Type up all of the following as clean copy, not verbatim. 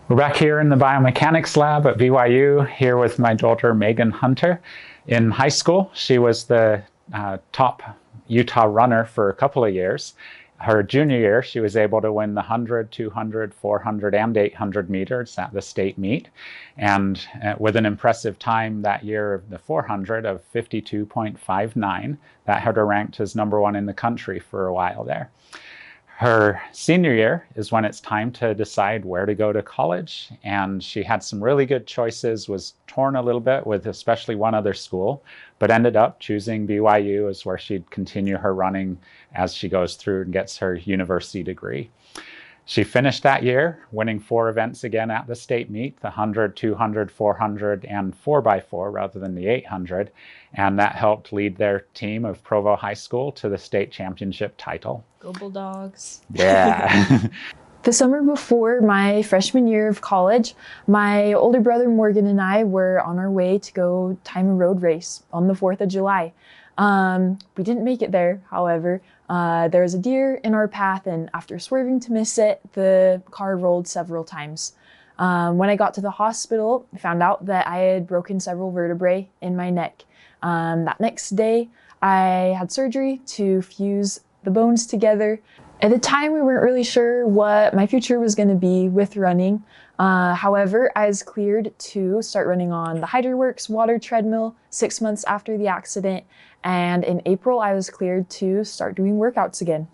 We're back here in the biomechanics lab at BYU, here with my daughter Meghan Hunter. In high school, she was the top Utah runner for a couple of years. Her junior year, she was able to win the 100, 200, 400, and 800 meters at the state meet. And with an impressive time that year of the 400 of 52.59, that had her ranked as #1 in the country for a while there. Her senior year is when it's time to decide where to go to college, and she had some really good choices, was torn a little bit with especially one other school, but ended up choosing BYU as where she'd continue her running as she goes through and gets her university degree. She finished that year winning 4 events again at the state meet, the 100, 200, 400, and 4x4 rather than the 800, and that helped lead their team of Provo High School to the state championship title. Go Bulldogs. Yeah. The summer before my freshman year of college, my older brother Morgan and I were on our way to go time a road race on the 4th of July. We didn't make it there, however. There was a deer in our path, and after swerving to miss it, the car rolled several times. When I got to the hospital, I found out that I had broken several vertebrae in my neck. That next day, I had surgery to fuse the bones together. At the time, we weren't really sure what my future was going to be with running. However, I was cleared to start running on the HydroWorks water treadmill 6 months after the accident, and in April, I was cleared to start doing workouts again.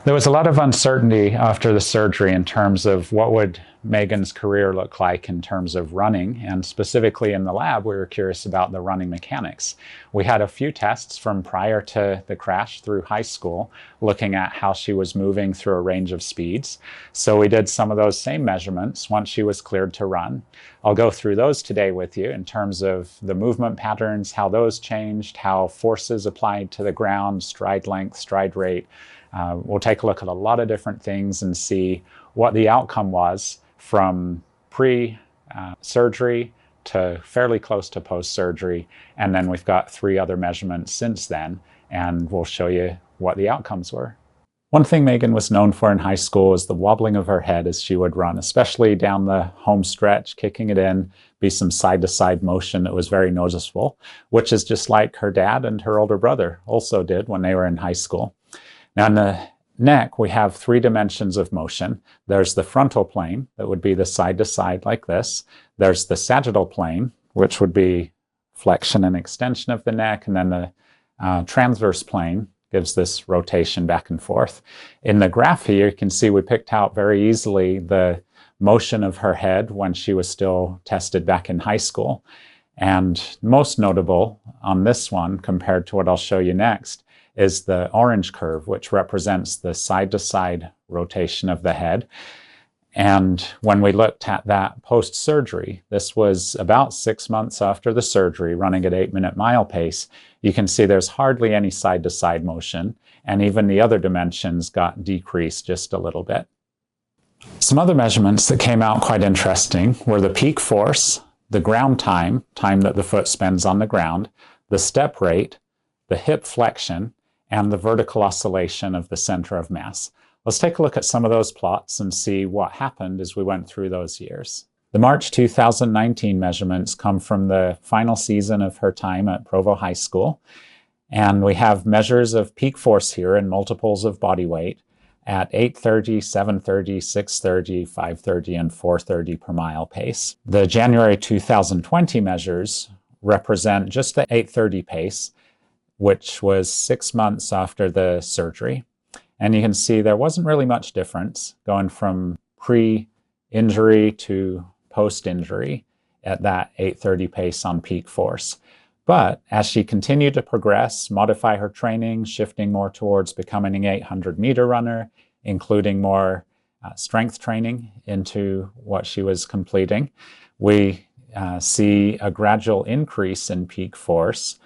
There was a lot of uncertainty after the surgery in terms of what would Meghan's career look like in terms of running, and specifically in the lab, we were curious about the running mechanics. We had a few tests from prior to the crash through high school, looking at how she was moving through a range of speeds. So we did some of those same measurements once she was cleared to run. I'll go through those today with you in terms of the movement patterns, how those changed, how forces applied to the ground, stride length, stride rate. We'll take a look at a lot of different things and see what the outcome was from pre-surgery to fairly close to post-surgery. And then we've got 3 other measurements since then, and we'll show you what the outcomes were. One thing Meghan was known for in high school is the wobbling of her head as she would run, especially down the home stretch, kicking it in, be some side-to-side motion that was very noticeable, which is just like her dad and her older brother also did when they were in high school. Now in the neck, we have 3 dimensions of motion. There's the frontal plane, that would be the side to side like this. There's the sagittal plane, which would be flexion and extension of the neck. And then the transverse plane gives this rotation back and forth. In the graph here, you can see we picked out very easily the motion of her head when she was still tested back in high school. And most notable on this one, compared to what I'll show you next, is the orange curve, which represents the side-to-side rotation of the head. And when we looked at that post-surgery, this was about 6 months after the surgery, running at 8-minute mile pace, you can see there's hardly any side-to-side motion, and even the other dimensions got decreased just a little bit. Some other measurements that came out quite interesting were the peak force, the ground time that the foot spends on the ground, the step rate, the hip flexion, and the vertical oscillation of the center of mass. Let's take a look at some of those plots and see what happened as we went through those years. The March 2019 measurements come from the final season of her time at Provo High School, and we have measures of peak force here in multiples of body weight at 8:30, 7:30, 6:30, 5:30, and 4:30 per mile pace. The January 2020 measures represent just the 8:30 pace, which was 6 months after the surgery. And you can see there wasn't really much difference going from pre-injury to post-injury at that 8:30 pace on peak force. But as she continued to progress, modify her training, shifting more towards becoming an 800-meter runner, including more strength training into what she was completing, we see a gradual increase in peak force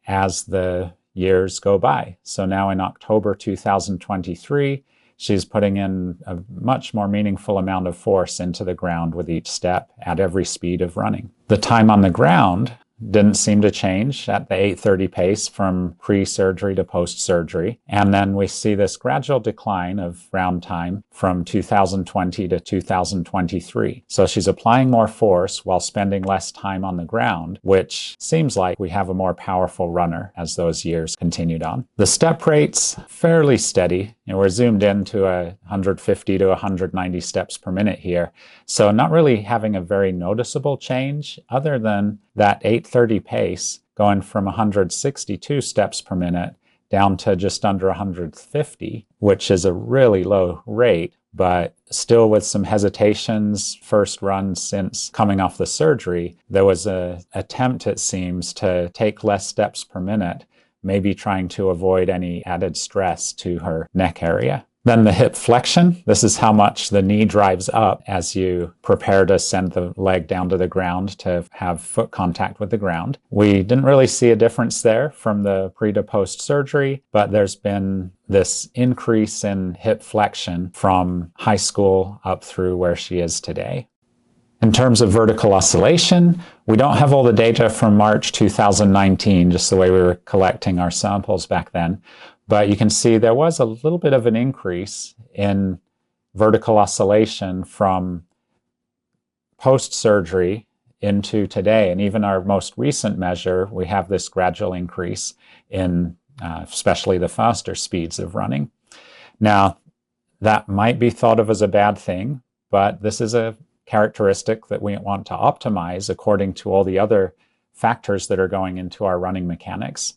as the years go by. So now in October 2023, she's putting in a much more meaningful amount of force into the ground with each step at every speed of running. The time on the ground didn't seem to change at the 8:30 pace from pre-surgery to post-surgery. And then we see this gradual decline of round time from 2020 to 2023. So she's applying more force while spending less time on the ground, which seems like we have a more powerful runner as those years continued on. The step rate's fairly steady. We're zoomed in to 150 to 190 steps per minute here. So not really having a very noticeable change other than that 8:30 pace going from 162 steps per minute down to just under 150, which is a really low rate, but still with some hesitations first run since coming off the surgery. There was an attempt, it seems, to take less steps per minute, maybe trying to avoid any added stress to her neck area. Then the hip flexion. This is how much the knee drives up as you prepare to send the leg down to the ground to have foot contact with the ground. We didn't really see a difference there from the pre to post surgery, but there's been this increase in hip flexion from high school up through where she is today. In terms of vertical oscillation, we don't have all the data from March 2019, just the way we were collecting our samples back then. But you can see there was a little bit of an increase in vertical oscillation from post-surgery into today. And even our most recent measure, we have this gradual increase in especially the faster speeds of running. Now, that might be thought of as a bad thing, but this is a characteristic that we want to optimize according to all the other factors that are going into our running mechanics.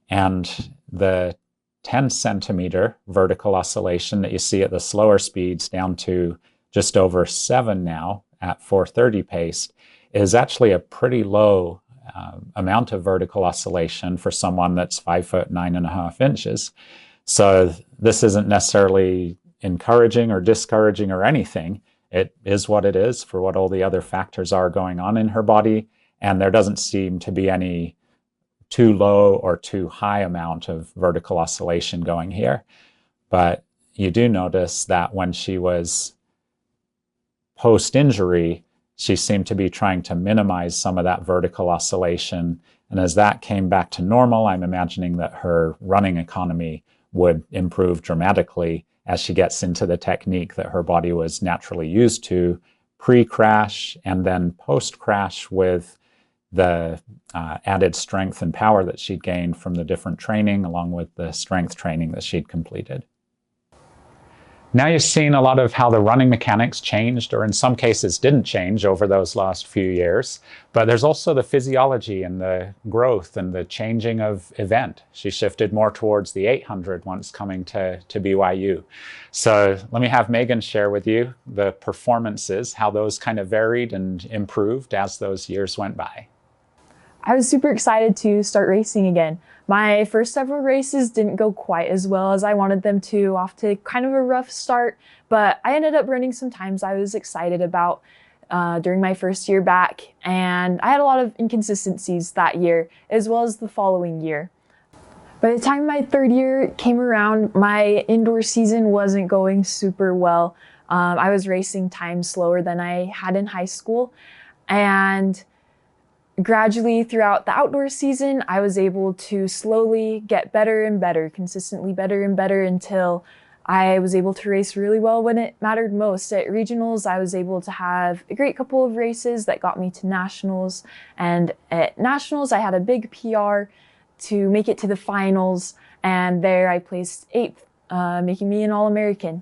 And the 10 centimeter vertical oscillation that you see at the slower speeds down to just over 7 now at 4:30 pace is actually a pretty low amount of vertical oscillation for someone that's 5 foot 9.5 inches. So this isn't necessarily encouraging or discouraging or anything. It is what it is for what all the other factors are going on in her body. And there doesn't seem to be any too low or too high amount of vertical oscillation going here. But you do notice that when she was post-injury, she seemed to be trying to minimize some of that vertical oscillation. And as that came back to normal, I'm imagining that her running economy would improve dramatically as she gets into the technique that her body was naturally used to pre-crash and then post-crash with the added strength and power that she'd gained from the different training along with the strength training that she'd completed. Now you've seen a lot of how the running mechanics changed, or in some cases didn't change over those last few years, but there's also the physiology and the growth and the changing of event. She shifted more towards the 800 once coming to BYU. So let me have Meghan share with you the performances, how those kind of varied and improved as those years went by. I was super excited to start racing again. My first several races didn't go quite as well as I wanted them to, off to kind of a rough start, but I ended up running some times I was excited about during my first year back, and I had a lot of inconsistencies that year as well as the following year. By the time my third year came around, my indoor season wasn't going super well. I was racing times slower than I had in high school, and gradually throughout the outdoor season, I was able to slowly get better and better, consistently better and better until I was able to race really well when it mattered most. At regionals, I was able to have a great couple of races that got me to nationals. And at nationals, I had a big PR to make it to the finals. And there I placed 8th, making me an All-American.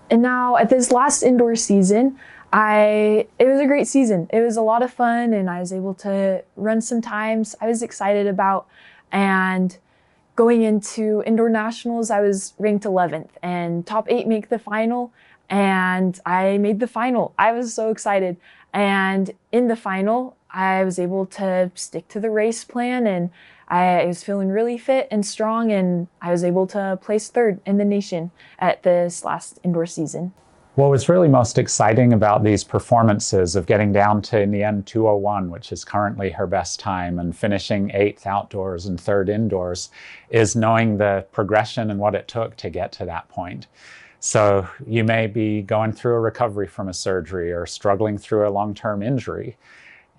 And now at this last indoor season, it was a great season. It was a lot of fun, and I was able to run some times I was excited about. And going into indoor nationals, I was ranked 11th and top 8 make the final. And I made the final. I was so excited. And in the final, I was able to stick to the race plan, and I was feeling really fit and strong, and I was able to place 3rd in the nation at this last indoor season. What was really most exciting about these performances of getting down to, in the end, 2:01, which is currently her best time, and finishing 8th outdoors and 3rd indoors, is knowing the progression and what it took to get to that point. So you may be going through a recovery from a surgery or struggling through a long-term injury,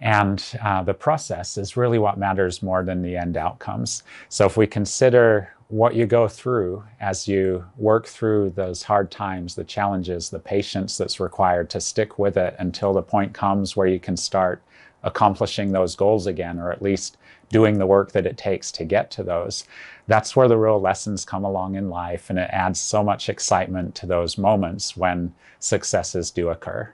And the process is really what matters more than the end outcomes. So if we consider what you go through as you work through those hard times, the challenges, the patience that's required to stick with it until the point comes where you can start accomplishing those goals again, or at least doing the work that it takes to get to those, that's where the real lessons come along in life, and it adds so much excitement to those moments when successes do occur.